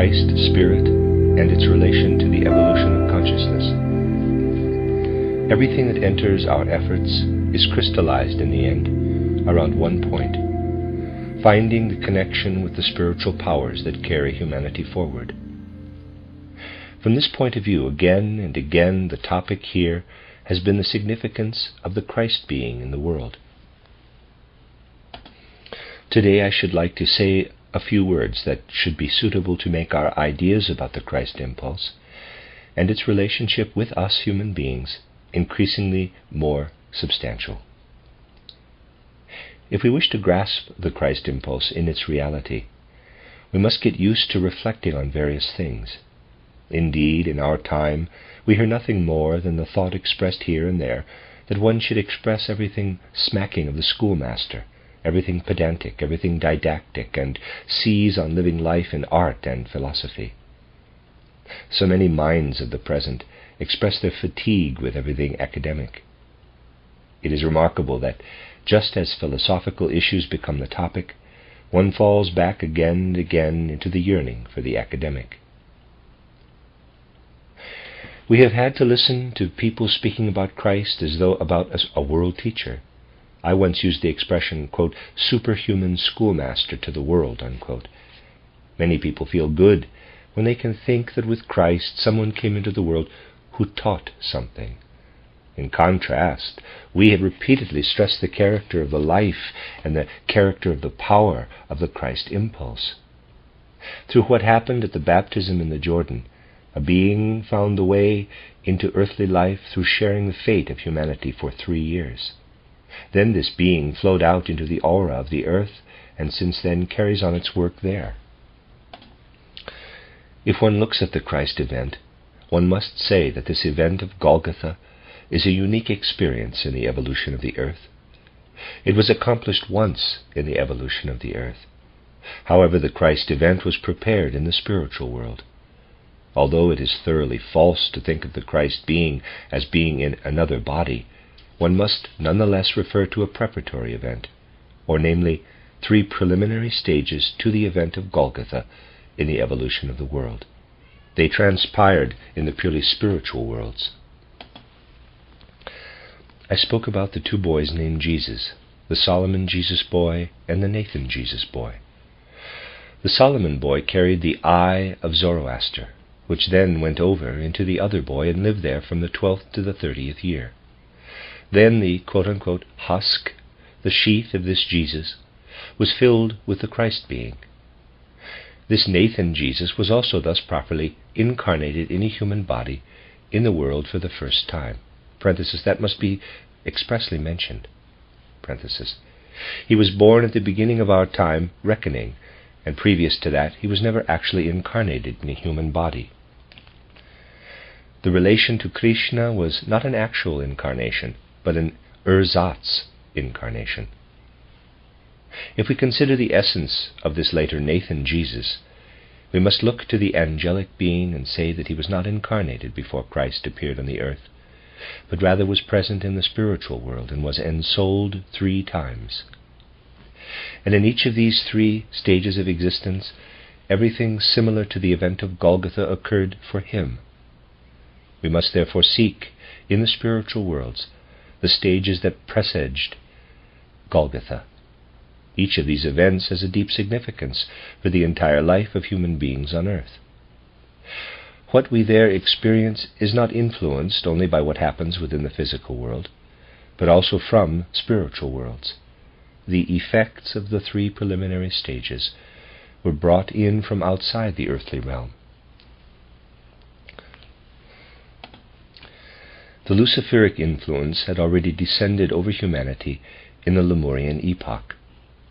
Christ, Spirit, and its relation to the evolution of consciousness. Everything that enters our efforts is crystallized in the end around one point, finding the connection with the spiritual powers that carry humanity forward. From this point of view, again and again, the topic here has been the significance of the Christ being in the world. Today I should like to say a few words that should be suitable to make our ideas about the Christ impulse and its relationship with us human beings increasingly more substantial. If we wish to grasp the Christ impulse in its reality, we must get used to reflecting on various things. Indeed, in our time, we hear nothing more than the thought expressed here and there that one should express everything smacking of the schoolmaster, everything pedantic, everything didactic, and seize on living life in art and philosophy. So many minds of the present express their fatigue with everything academic. It is remarkable that just as philosophical issues become the topic, one falls back again and again into the yearning for the academic. We have had to listen to people speaking about Christ as though about a world teacher. I once used the expression, quote, superhuman schoolmaster to the world, unquote. Many people feel good when they can think that with Christ someone came into the world who taught something. In contrast, we have repeatedly stressed the character of the life and the character of the power of the Christ impulse. Through what happened at the baptism in the Jordan, a being found the way into earthly life through sharing the fate of humanity for 3 years. Then this being flowed out into the aura of the earth, and since then carries on its work there. If one looks at the Christ event, one must say that this event of Golgotha is a unique experience in the evolution of the earth. It was accomplished once in the evolution of the earth. However, the Christ event was prepared in the spiritual world. Although it is thoroughly false to think of the Christ being as being in another body, one must nonetheless refer to a preparatory event, or namely, 3 preliminary stages to the event of Golgotha in the evolution of the world. They transpired in the purely spiritual worlds. I spoke about the 2 boys named Jesus, the Solomon Jesus boy and the Nathan Jesus boy. The Solomon boy carried the eye of Zoroaster, which then went over into the other boy and lived there from the 12th to the 30th year. Then the quote-unquote husk, the sheath of this Jesus, was filled with the Christ being. This Nathan Jesus was also thus properly incarnated in a human body in the world for the first time. Parenthesis, that must be expressly mentioned. Parenthesis. He was born at the beginning of our time reckoning, and previous to that he was never actually incarnated in a human body. The relation to Krishna was not an actual incarnation, but an ersatz incarnation. If we consider the essence of this later Nathan Jesus, we must look to the angelic being and say that he was not incarnated before Christ appeared on the earth, but rather was present in the spiritual world and was ensouled 3 times. And in each of these 3 stages of existence, everything similar to the event of Golgotha occurred for him. We must therefore seek, in the spiritual worlds, the stages that presaged Golgotha. Each of these events has a deep significance for the entire life of human beings on earth. What we there experience is not influenced only by what happens within the physical world, but also from spiritual worlds. The effects of the 3 preliminary stages were brought in from outside the earthly realm. The Luciferic influence had already descended over humanity in the Lemurian epoch.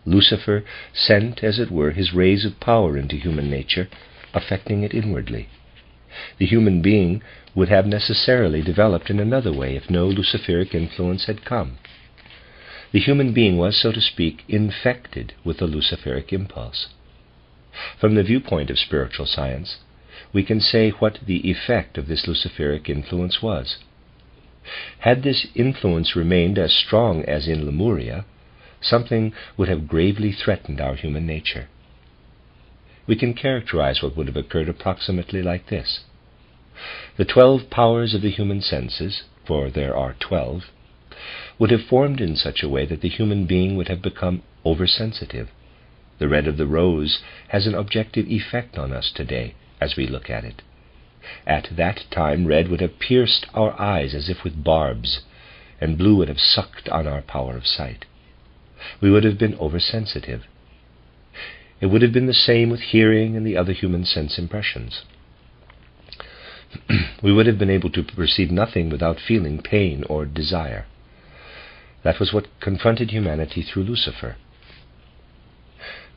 Lucifer sent, as it were, his rays of power into human nature, affecting it inwardly. The human being would have necessarily developed in another way if no Luciferic influence had come. The human being was, so to speak, infected with the Luciferic impulse. From the viewpoint of spiritual science, we can say what the effect of this Luciferic influence was. Had this influence remained as strong as in Lemuria, something would have gravely threatened our human nature. we can characterize what would have occurred approximately like this. The 12 powers of the human senses, for there are 12, would have formed in such a way that the human being would have become oversensitive. The red of the rose has an objective effect on us today as we look at it. At that time, red would have pierced our eyes as if with barbs, and blue would have sucked on our power of sight. We would have been oversensitive. It would have been the same with hearing and the other human sense impressions. We would have been able to perceive nothing without feeling pain or desire. That was what confronted humanity through Lucifer.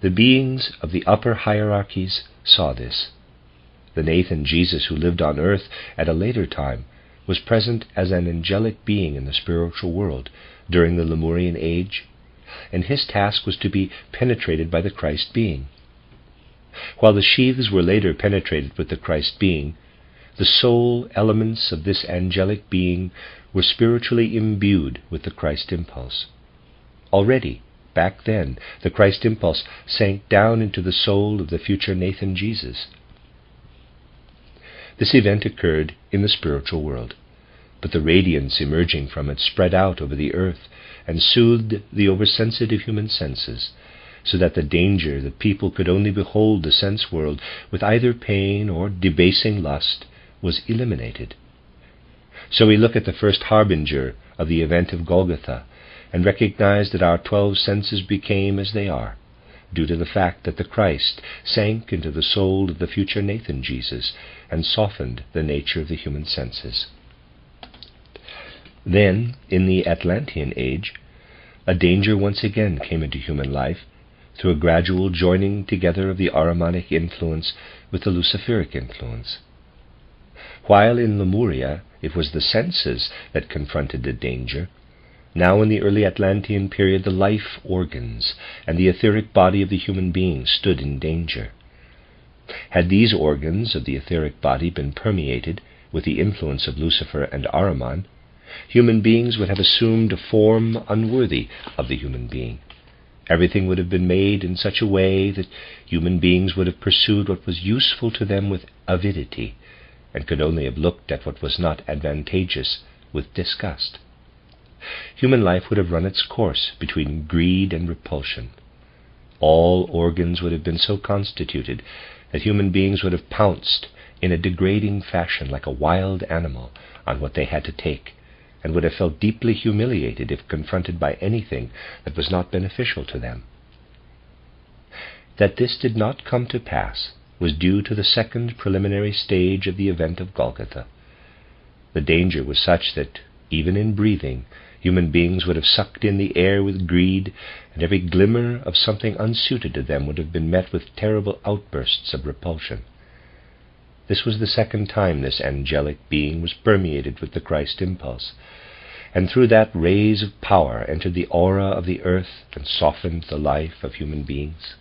The beings of the upper hierarchies saw this. The Nathan Jesus who lived on earth at a later time was present as an angelic being in the spiritual world during the Lemurian age, and his task was to be penetrated by the Christ being. While the sheaths were later penetrated with the Christ being, the soul elements of this angelic being were spiritually imbued with the Christ impulse. Already, back then, the Christ impulse sank down into the soul of the future Nathan Jesus. This event occurred in the spiritual world, but the radiance emerging from it spread out over the earth and soothed the oversensitive human senses, so that the danger that people could only behold the sense world with either pain or debasing lust was eliminated. So we look at the first harbinger of the event of Golgotha and recognize that our 12 senses became as they are, due to the fact that the Christ sank into the soul of the future Nathan Jesus and softened the nature of the human senses. Then, in the Atlantean Age, a danger once again came into human life through a gradual joining together of the Ahrimanic influence with the Luciferic influence. While in Lemuria it was the senses that confronted the danger, now in the early Atlantean period the life organs and the etheric body of the human being stood in danger. Had these organs of the etheric body been permeated with the influence of Lucifer and Ahriman, human beings would have assumed a form unworthy of the human being. Everything would have been made in such a way that human beings would have pursued what was useful to them with avidity, and could only have looked at what was not advantageous with disgust. Human life would have run its course between greed and repulsion. All organs would have been so constituted that human beings would have pounced in a degrading fashion like a wild animal on what they had to take, and would have felt deeply humiliated if confronted by anything that was not beneficial to them. That this did not come to pass was due to the second preliminary stage of the event of Golgotha. The danger was such that, even in breathing, human beings would have sucked in the air with greed, and every glimmer of something unsuited to them would have been met with terrible outbursts of repulsion. This was the second time this angelic being was permeated with the Christ impulse, and through that rays of power entered the aura of the earth and softened the life of human beings.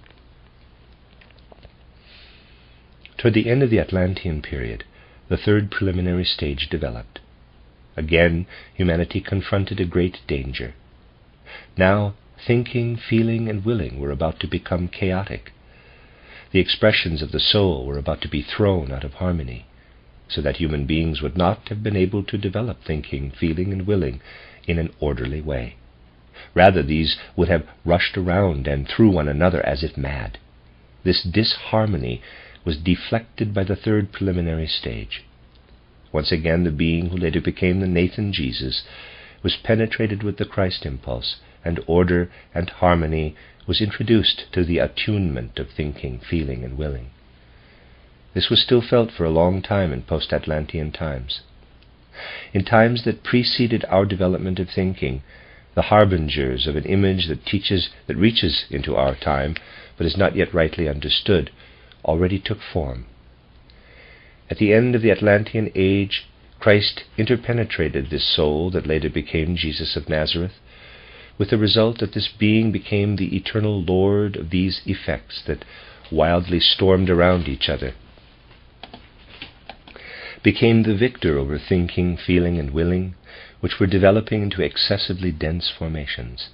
Toward the end of the Atlantean period, the third preliminary stage developed. Again, humanity confronted a great danger. Now, thinking, feeling, and willing were about to become chaotic. The expressions of the soul were about to be thrown out of harmony, so that human beings would not have been able to develop thinking, feeling, and willing in an orderly way. Rather, these would have rushed around and through one another as if mad. This disharmony was deflected by the third preliminary stage. Once again, the being who later became the Nathan Jesus was penetrated with the Christ impulse, and order and harmony was introduced to the attunement of thinking, feeling, and willing. This was still felt for a long time in post-Atlantean times. In times that preceded our development of thinking, the harbingers of an image that reaches into our time, but is not yet rightly understood, already took form. At the end of the Atlantean age, Christ interpenetrated this soul that later became Jesus of Nazareth, with the result that this being became the eternal Lord of these effects that wildly stormed around each other, became the victor over thinking, feeling, and willing, which were developing into excessively dense formations.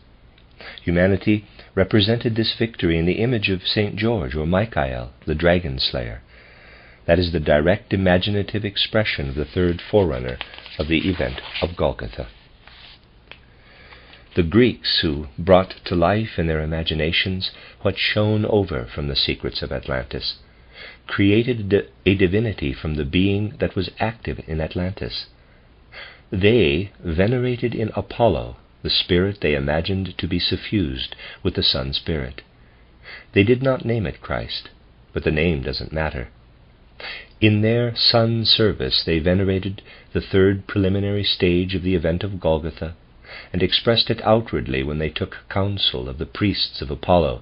Humanity represented this victory in the image of St. George or Michael, the dragon slayer. That is the direct imaginative expression of the third forerunner of the event of Golgotha. The Greeks, who brought to life in their imaginations what shone over from the secrets of Atlantis, created a divinity from the being that was active in Atlantis. They venerated in Apollo the spirit they imagined to be suffused with the sun spirit. They did not name it Christ, but the name doesn't matter. In their sun service they venerated the third preliminary stage of the event of Golgotha, and expressed it outwardly when they took counsel of the priests of Apollo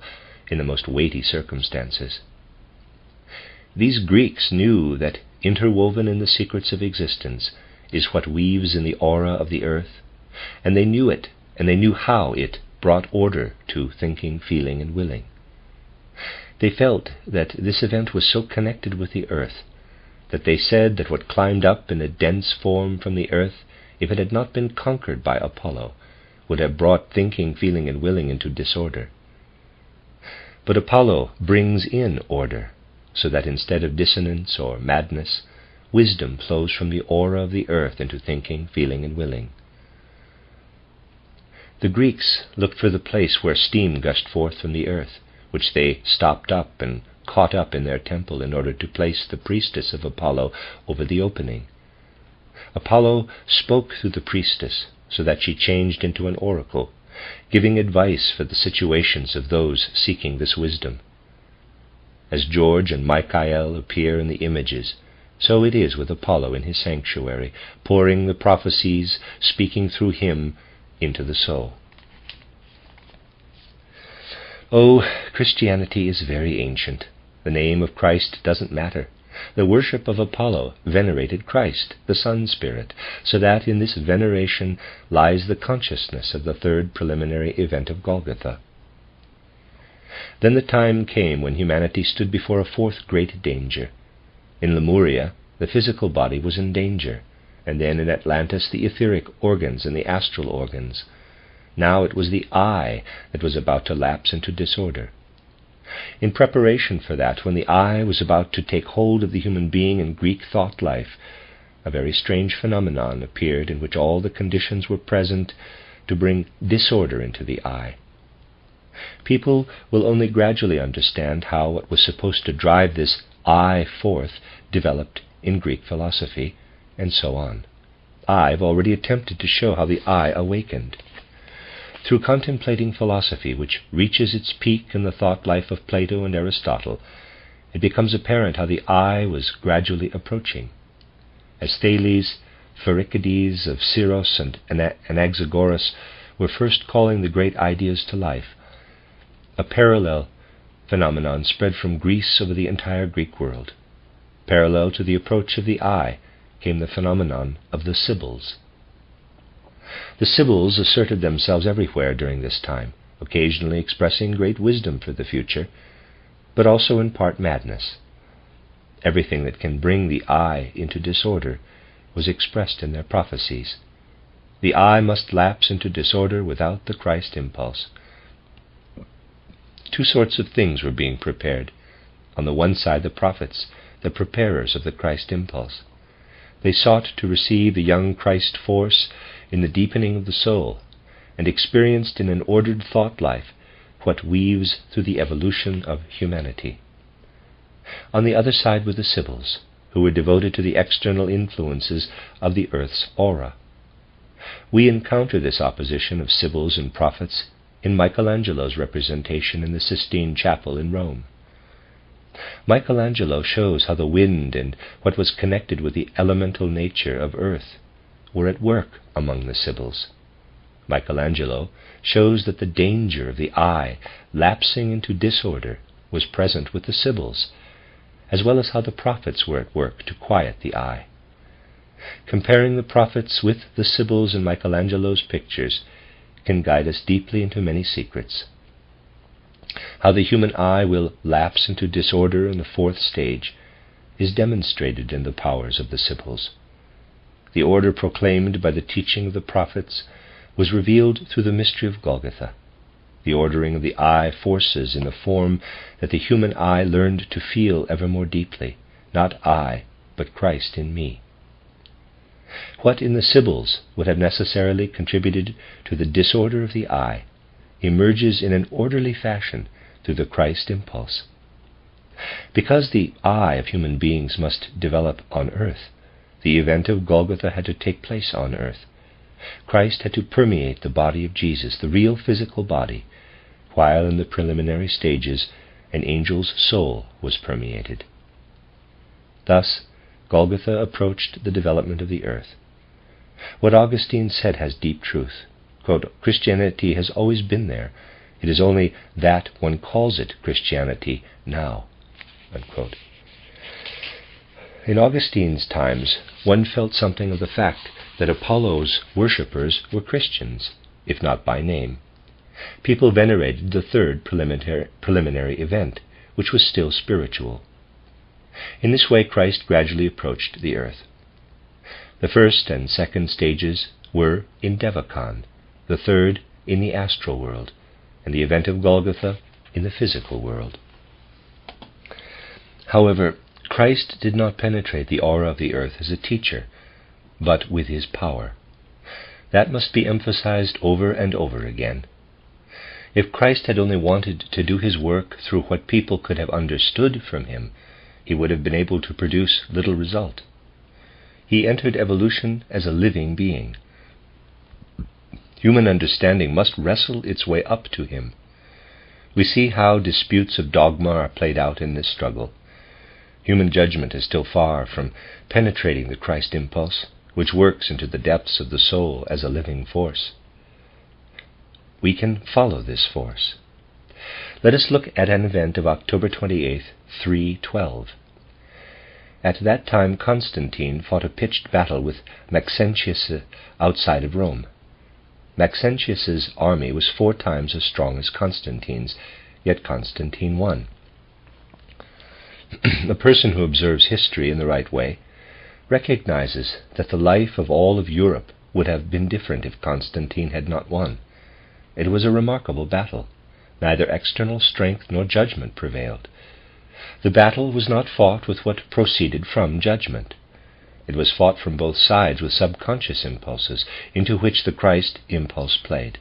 in the most weighty circumstances. These Greeks knew that interwoven in the secrets of existence is what weaves in the aura of the earth, and they knew it, and they knew how it brought order to thinking, feeling, and willing. They felt that this event was so connected with the earth that they said that what climbed up in a dense form from the earth, if it had not been conquered by Apollo, would have brought thinking, feeling, and willing into disorder. But Apollo brings in order, so that instead of dissonance or madness, wisdom flows from the aura of the earth into thinking, feeling, and willing. The Greeks looked for the place where steam gushed forth from the earth, which they stopped up and caught up in their temple in order to place the priestess of Apollo over the opening. Apollo spoke through the priestess so that she changed into an oracle, giving advice for the situations of those seeking this wisdom. As George and Michael appear in the images, so it is with Apollo in his sanctuary, pouring the prophecies, speaking through him into the soul. Oh, Christianity is very ancient. The name of Christ doesn't matter. The worship of Apollo venerated Christ, the sun spirit, so that in this veneration lies the consciousness of the third preliminary event of Golgotha. Then the time came when humanity stood before a fourth great danger. In Lemuria, the physical body was in danger, and then in Atlantis the etheric organs and the astral organs. Now it was the eye that was about to lapse into disorder. In preparation for that, when the eye was about to take hold of the human being in Greek thought life, a very strange phenomenon appeared in which all the conditions were present to bring disorder into the eye. People will only gradually understand how what was supposed to drive this eye forth developed in Greek philosophy, and so on. I've already attempted to show how the eye awakened. Through contemplating philosophy, which reaches its peak in the thought life of Plato and Aristotle, it becomes apparent how the eye was gradually approaching. As Thales, Pherecydes of Syros, and Anaxagoras were first calling the great ideas to life, a parallel phenomenon spread from Greece over the entire Greek world. Parallel to the approach of the eye came the phenomenon of the Sybils. The Sybils asserted themselves everywhere during this time, occasionally expressing great wisdom for the future, but also in part madness. Everything that can bring the eye into disorder was expressed in their prophecies. The eye must lapse into disorder without the Christ impulse. Two sorts of things were being prepared. On the one side, the prophets, the preparers of the Christ impulse. They sought to receive the young Christ force in the deepening of the soul, and experienced in an ordered thought life what weaves through the evolution of humanity. On the other side were the Sybils, who were devoted to the external influences of the earth's aura. We encounter this opposition of Sybils and prophets in Michelangelo's representation in the Sistine Chapel in Rome. Michelangelo shows how the wind and what was connected with the elemental nature of earth were at work among the Sybils. Michelangelo shows that the danger of the eye lapsing into disorder was present with the Sybils, as well as how the prophets were at work to quiet the eye. Comparing the prophets with the Sybils in Michelangelo's pictures can guide us deeply into many secrets. How the human eye will lapse into disorder in the fourth stage is demonstrated in the powers of the Sybils. The order proclaimed by the teaching of the prophets was revealed through the mystery of Golgotha. the ordering of the eye forces in the form that the human eye learned to feel ever more deeply, not I, but Christ in me. What in the Sybils would have necessarily contributed to the disorder of the eye emerges in an orderly fashion through the Christ impulse. Because the I of human beings must develop on earth, the event of Golgotha had to take place on earth. Christ had to permeate the body of Jesus, the real physical body, while in the preliminary stages an angel's soul was permeated. Thus, Golgotha approached the development of the earth. What Augustine said has deep truth. Quote, Christianity has always been there. It is only that one calls it Christianity now. Unquote. In Augustine's times, one felt something of the fact that Apollo's worshippers were Christians, if not by name. People venerated the third preliminary event, which was still spiritual. In this way, Christ gradually approached the earth. The first and second stages were in Devachan, the third in the astral world, and the event of Golgotha in the physical world. However, Christ did not penetrate the aura of the earth as a teacher, but with his power. That must be emphasized over and over again. If Christ had only wanted to do his work through what people could have understood from him, he would have been able to produce little result. He entered evolution as a living being. Human understanding must wrestle its way up to him. We see how disputes of dogma are played out in this struggle. Human judgment is still far from penetrating the Christ impulse, which works into the depths of the soul as a living force. We can follow this force. Let us look at an event of October 28, 312. At that time Constantine fought a pitched battle with Maxentius outside of Rome. Maxentius's army was 4 times as strong as Constantine's, yet Constantine won. A person who observes history in the right way recognizes that the life of all of Europe would have been different if Constantine had not won. It was a remarkable battle. Neither external strength nor judgment prevailed. The battle was not fought with what proceeded from judgment. It was fought from both sides with subconscious impulses, into which the Christ impulse played.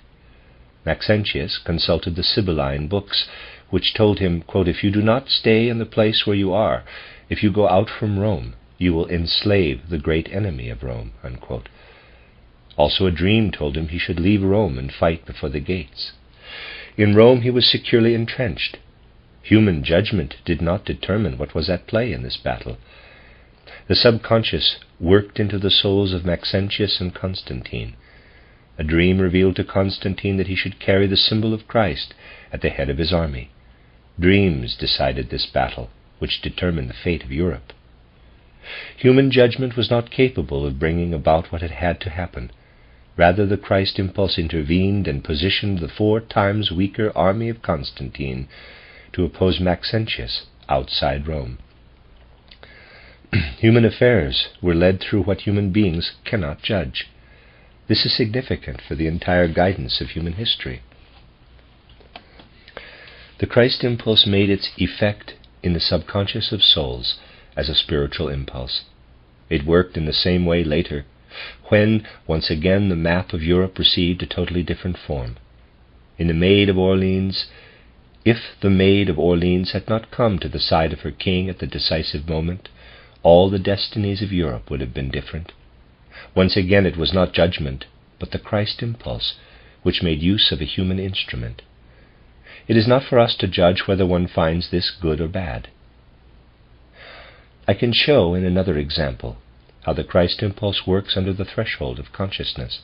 Maxentius consulted the Sibylline books, which told him, quote, if you do not stay in the place where you are, if you go out from Rome, you will enslave the great enemy of Rome. Unquote. Also a dream told him he should leave Rome and fight before the gates. In Rome he was securely entrenched. Human judgment did not determine what was at play in this battle. The subconscious worked into the souls of Maxentius and Constantine. A dream revealed to Constantine that he should carry the symbol of Christ at the head of his army. Dreams decided this battle, which determined the fate of Europe. Human judgment was not capable of bringing about what had to happen. Rather, the Christ impulse intervened and positioned the 4 times weaker army of Constantine to oppose Maxentius outside Rome. Human affairs were led through what human beings cannot judge. This is significant for the entire guidance of human history. The Christ impulse made its effect in the subconscious of souls as a spiritual impulse. It worked in the same way later, when, once again, the map of Europe received a totally different form. In the Maid of Orleans, if the Maid of Orleans had not come to the side of her king at the decisive moment, all the destinies of Europe would have been different. Once again it was not judgment, but the Christ impulse, which made use of a human instrument. It is not for us to judge whether one finds this good or bad. I can show in another example how the Christ impulse works under the threshold of consciousness.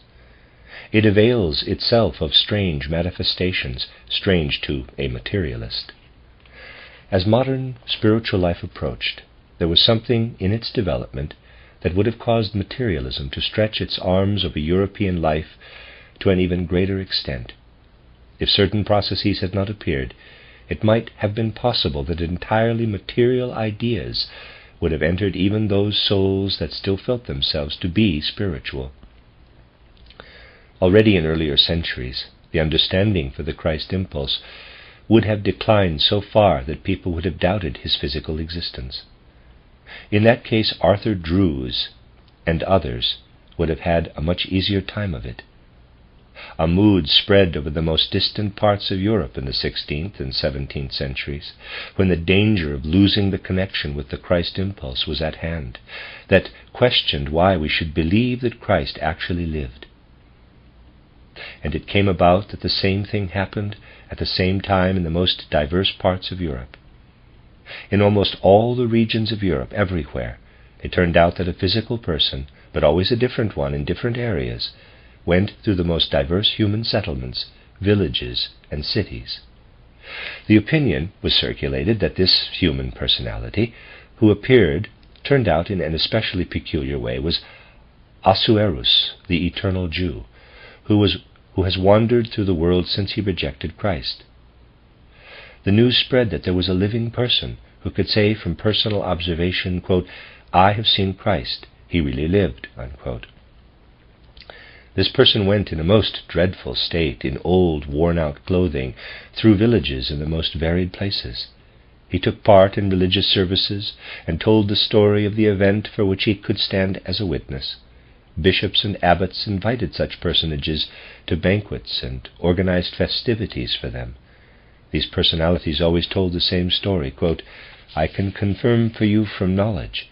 It avails itself of strange manifestations, strange to a materialist. As modern spiritual life approached, there was something in its development that would have caused materialism to stretch its arms over European life to an even greater extent. If certain processes had not appeared, it might have been possible that entirely material ideas would have entered even those souls that still felt themselves to be spiritual. Already in earlier centuries, the understanding for the Christ impulse, would have declined so far that people would have doubted his physical existence. In that case, Arthur Drews and others would have had a much easier time of it. A mood spread over the most distant parts of Europe in the 16th and 17th centuries, when the danger of losing the connection with the Christ impulse was at hand, that questioned why we should believe that Christ actually lived. And it came about that the same thing happened at the same time in the most diverse parts of Europe. In almost all the regions of Europe, everywhere, it turned out that a physical person, but always a different one in different areas, went through the most diverse human settlements, villages, and cities. The opinion was circulated that this human personality, who appeared, turned out in an especially peculiar way, was Ahasuerus, the eternal Jew, who has wandered through the world since he rejected Christ. The news spread that there was a living person who could say from personal observation, quote, "I have seen Christ, he really lived," unquote. This person went in a most dreadful state, in old, worn-out clothing, through villages in the most varied places. He took part in religious services and told the story of the event for which he could stand as a witness. Bishops and abbots invited such personages to banquets and organized festivities for them. These personalities always told the same story, quote, "I can confirm for you from knowledge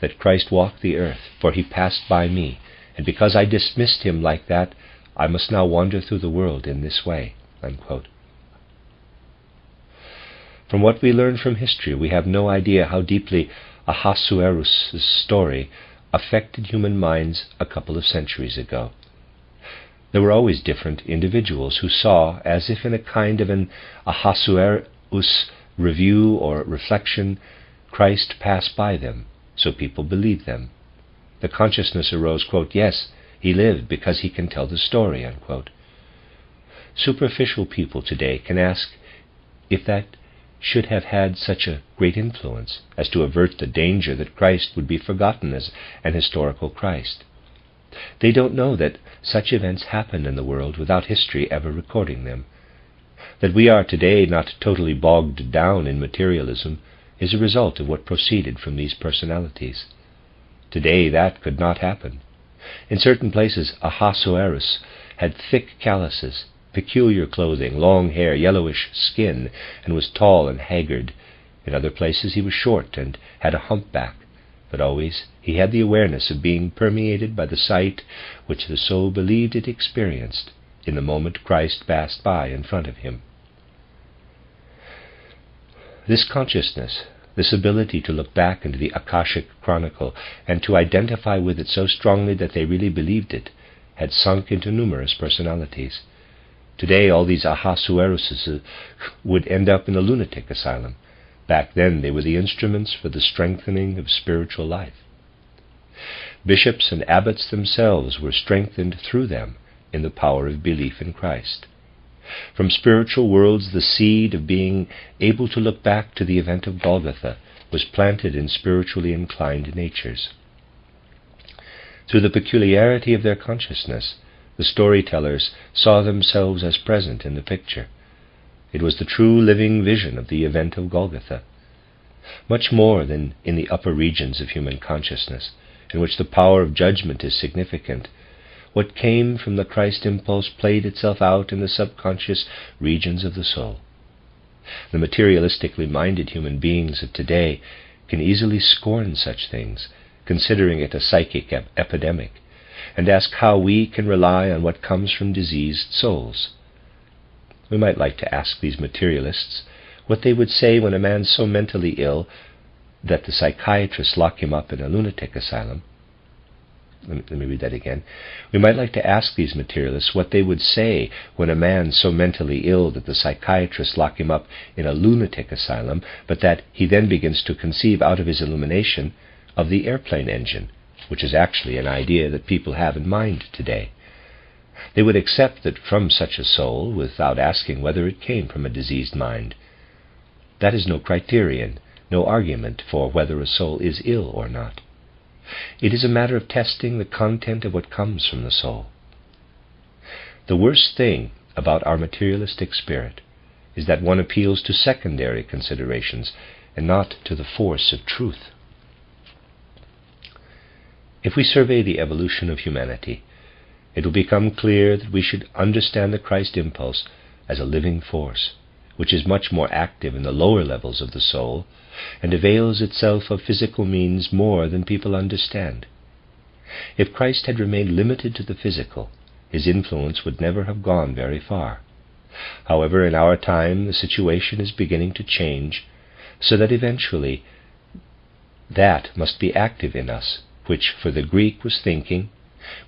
that Christ walked the earth, for he passed by me, and because I dismissed him like that, I must now wander through the world in this way," unquote. From what we learn from history, we have no idea how deeply Ahasuerus' story affected human minds a couple of centuries ago. There were always different individuals who saw, as if in a kind of an Ahasuerus review or reflection, Christ pass by them, so people believed them. The consciousness arose, quote, "Yes, he lived because he can tell the story," unquote. Superficial people today can ask if that should have had such a great influence as to avert the danger that Christ would be forgotten as an historical Christ. They don't know that such events happen in the world without history ever recording them. That we are today not totally bogged down in materialism is a result of what proceeded from these personalities. Today that could not happen. In certain places Ahasuerus had thick calluses, peculiar clothing, long hair, yellowish skin, and was tall and haggard. In other places he was short and had a humpback, but always he had the awareness of being permeated by the sight which the soul believed it experienced in the moment Christ passed by in front of him. This consciousness, this ability to look back into the Akashic Chronicle and to identify with it so strongly that they really believed it, had sunk into numerous personalities. Today all these Ahasueruses would end up in a lunatic asylum. Back then they were the instruments for the strengthening of spiritual life. Bishops and abbots themselves were strengthened through them in the power of belief in Christ. From spiritual worlds the seed of being able to look back to the event of Golgotha was planted in spiritually inclined natures. Through the peculiarity of their consciousness, the storytellers saw themselves as present in the picture. It was the true living vision of the event of Golgotha. Much more than in the upper regions of human consciousness, in which the power of judgment is significant, what came from the Christ impulse played itself out in the subconscious regions of the soul. The materialistically minded human beings of today can easily scorn such things, considering it a psychic epidemic, and ask how we can rely on what comes from diseased souls. We might like to ask these materialists what they would say when a man's so mentally ill that the psychiatrists lock him up in a lunatic asylum. Let me read that again. We might like to ask these materialists what they would say when a man so mentally ill that the psychiatrists lock him up in a lunatic asylum, but that he then begins to conceive out of his illumination of the airplane engine, which is actually an idea that people have in mind today. They would accept that from such a soul without asking whether it came from a diseased mind. That is no criterion, no argument for whether a soul is ill or not. It is a matter of testing the content of what comes from the soul. The worst thing about our materialistic spirit is that one appeals to secondary considerations and not to the force of truth. If we survey the evolution of humanity, it will become clear that we should understand the Christ impulse as a living force, which is much more active in the lower levels of the soul and avails itself of physical means more than people understand. If Christ had remained limited to the physical, his influence would never have gone very far. However, in our time, the situation is beginning to change, so that eventually that must be active in us, which for the Greek was thinking,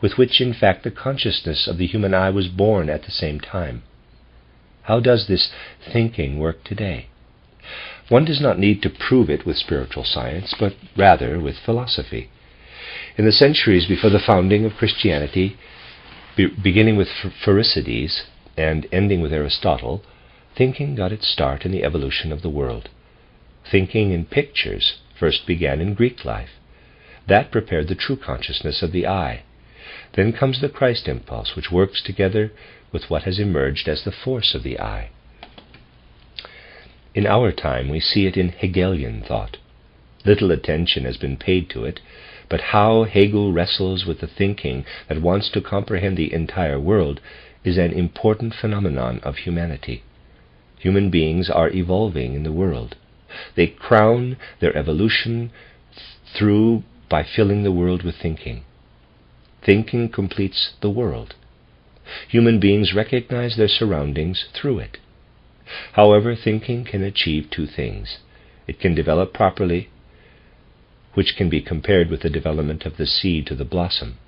with which in fact the consciousness of the human eye was born at the same time. How does this thinking work today? One does not need to prove it with spiritual science, but rather with philosophy. In the centuries before the founding of Christianity, beginning with Pherecydes and ending with Aristotle, thinking got its start in the evolution of the world. Thinking in pictures first began in Greek life. That prepared the true consciousness of the eye. Then comes the Christ impulse, which works together with what has emerged as the force of the eye. In our time, we see it in Hegelian thought. Little attention has been paid to it, but how Hegel wrestles with the thinking that wants to comprehend the entire world is an important phenomenon of humanity. Human beings are evolving in the world. They crown their evolution through by filling the world with thinking. Thinking completes the world. Human beings recognize their surroundings through it. However, thinking can achieve two things. It can develop properly, which can be compared with the development of the seed to the blossom.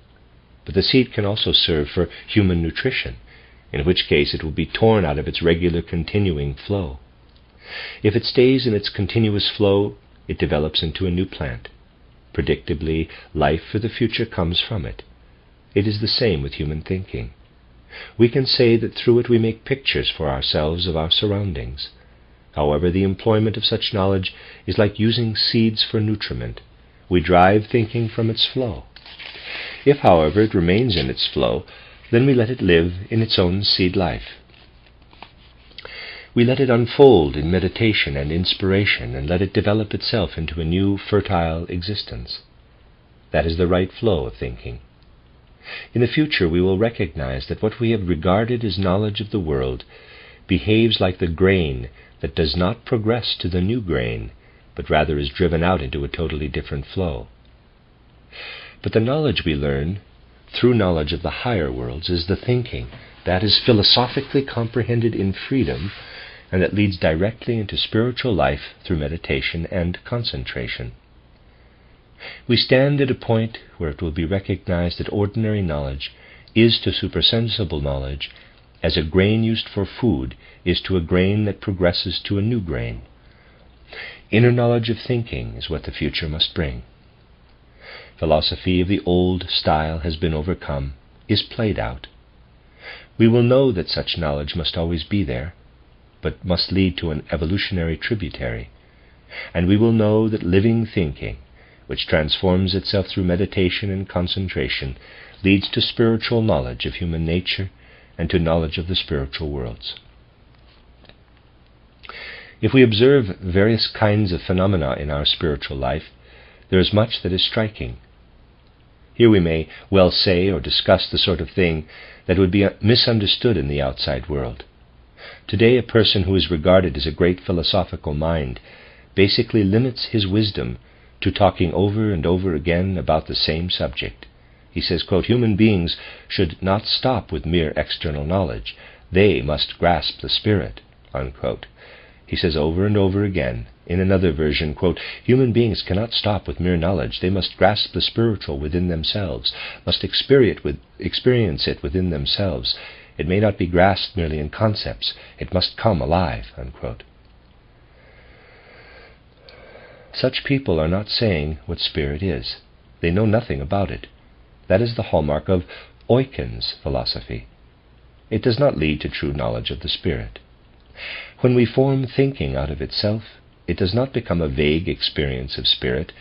But the seed can also serve for human nutrition, in which case it will be torn out of its regular continuing flow. If it stays in its continuous flow, it develops into a new plant. Predictably, life for the future comes from it. It is the same with human thinking. We can say that through it we make pictures for ourselves of our surroundings. However, the employment of such knowledge is like using seeds for nutriment. We drive thinking from its flow. If, however, it remains in its flow, then we let it live in its own seed life. We let it unfold in meditation and inspiration, and let it develop itself into a new, fertile existence. That is the right flow of thinking. In the future, we will recognize that what we have regarded as knowledge of the world behaves like the grain that does not progress to the new grain, but rather is driven out into a totally different flow. But the knowledge we learn through knowledge of the higher worlds is the thinking that is philosophically comprehended in freedom and that leads directly into spiritual life through meditation and concentration. We stand at a point where it will be recognized that ordinary knowledge is to supersensible knowledge as a grain used for food is to a grain that progresses to a new grain. Inner knowledge of thinking is what the future must bring. Philosophy of the old style has been overcome, is played out. We will know that such knowledge must always be there, but must lead to an evolutionary tributary, and we will know that living thinking, which transforms itself through meditation and concentration, leads to spiritual knowledge of human nature and to knowledge of the spiritual worlds. If we observe various kinds of phenomena in our spiritual life, there is much that is striking. Here we may well say or discuss the sort of thing that would be misunderstood in the outside world. Today, a person who is regarded as a great philosophical mind basically limits his wisdom to talking over and over again about the same subject. He says, quote, "Human beings should not stop with mere external knowledge. They must grasp the spirit," unquote. He says over and over again, in another version, quote, "Human beings cannot stop with mere knowledge. They must grasp the spiritual within themselves, must experience it within themselves. It may not be grasped merely in concepts. It must come alive," unquote. Such people are not saying what spirit is. They know nothing about it. That is the hallmark of Eucken's philosophy. It does not lead to true knowledge of the spirit. When we form thinking out of itself, it does not become a vague experience of spirit,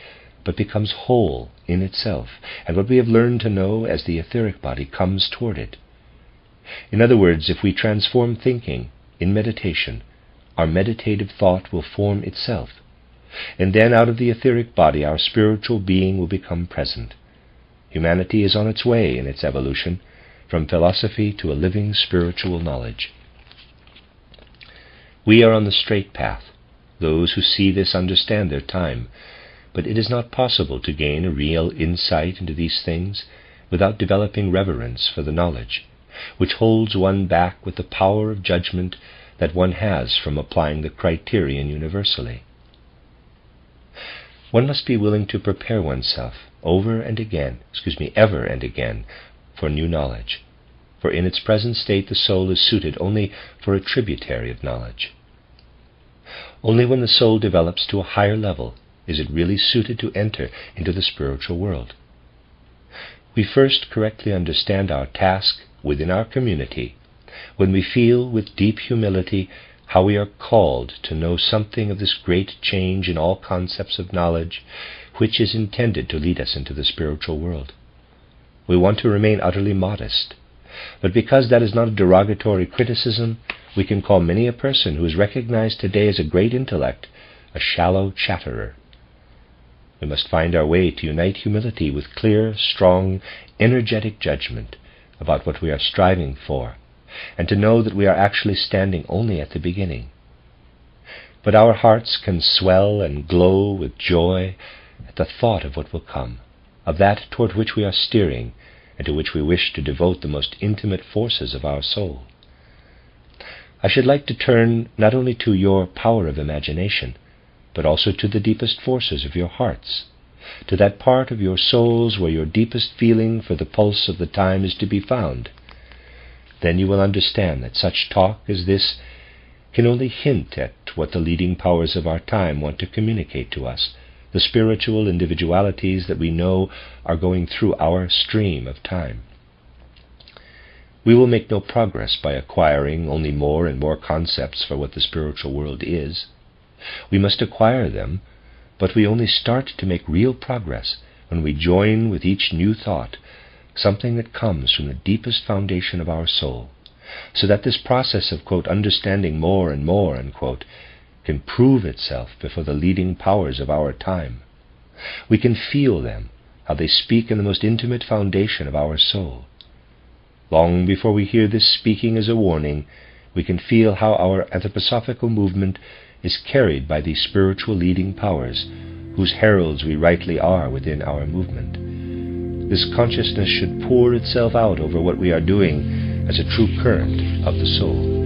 but becomes whole in itself, and what we have learned to know as the etheric body comes toward it. In other words, if we transform thinking in meditation, our meditative thought will form itself, and then out of the etheric body our spiritual being will become present. Humanity is on its way in its evolution from philosophy to a living spiritual knowledge. We are on the straight path. Those who see this understand their time, but it is not possible to gain a real insight into these things without developing reverence for the knowledge, which holds one back with the power of judgment that one has from applying the criterion universally. One must be willing to prepare oneself ever and again, for new knowledge, for in its present state the soul is suited only for a tributary of knowledge. Only when the soul develops to a higher level is it really suited to enter into the spiritual world. We first correctly understand our task within our community when we feel with deep humility how we are called to know something of this great change in all concepts of knowledge which is intended to lead us into the spiritual world. We want to remain utterly modest, but because that is not a derogatory criticism, we can call many a person who is recognized today as a great intellect a shallow chatterer. We must find our way to unite humility with clear, strong, energetic judgment about what we are striving for, and to know that we are actually standing only at the beginning. But our hearts can swell and glow with joy at the thought of what will come, of that toward which we are steering, and to which we wish to devote the most intimate forces of our soul. I should like to turn not only to your power of imagination, but also to the deepest forces of your hearts, to that part of your souls where your deepest feeling for the pulse of the time is to be found. Then you will understand that such talk as this can only hint at what the leading powers of our time want to communicate to us, the spiritual individualities that we know are going through our stream of time. We will make no progress by acquiring only more and more concepts for what the spiritual world is. We must acquire them, but we only start to make real progress when we join with each new thought something that comes from the deepest foundation of our soul, so that this process of, quote, understanding more and more, unquote, can prove itself before the leading powers of our time. We can feel them, how they speak in the most intimate foundation of our soul. Long before we hear this speaking as a warning, we can feel how our anthroposophical movement is carried by these spiritual leading powers, whose heralds we rightly are within our movement. This consciousness should pour itself out over what we are doing as a true current of the soul.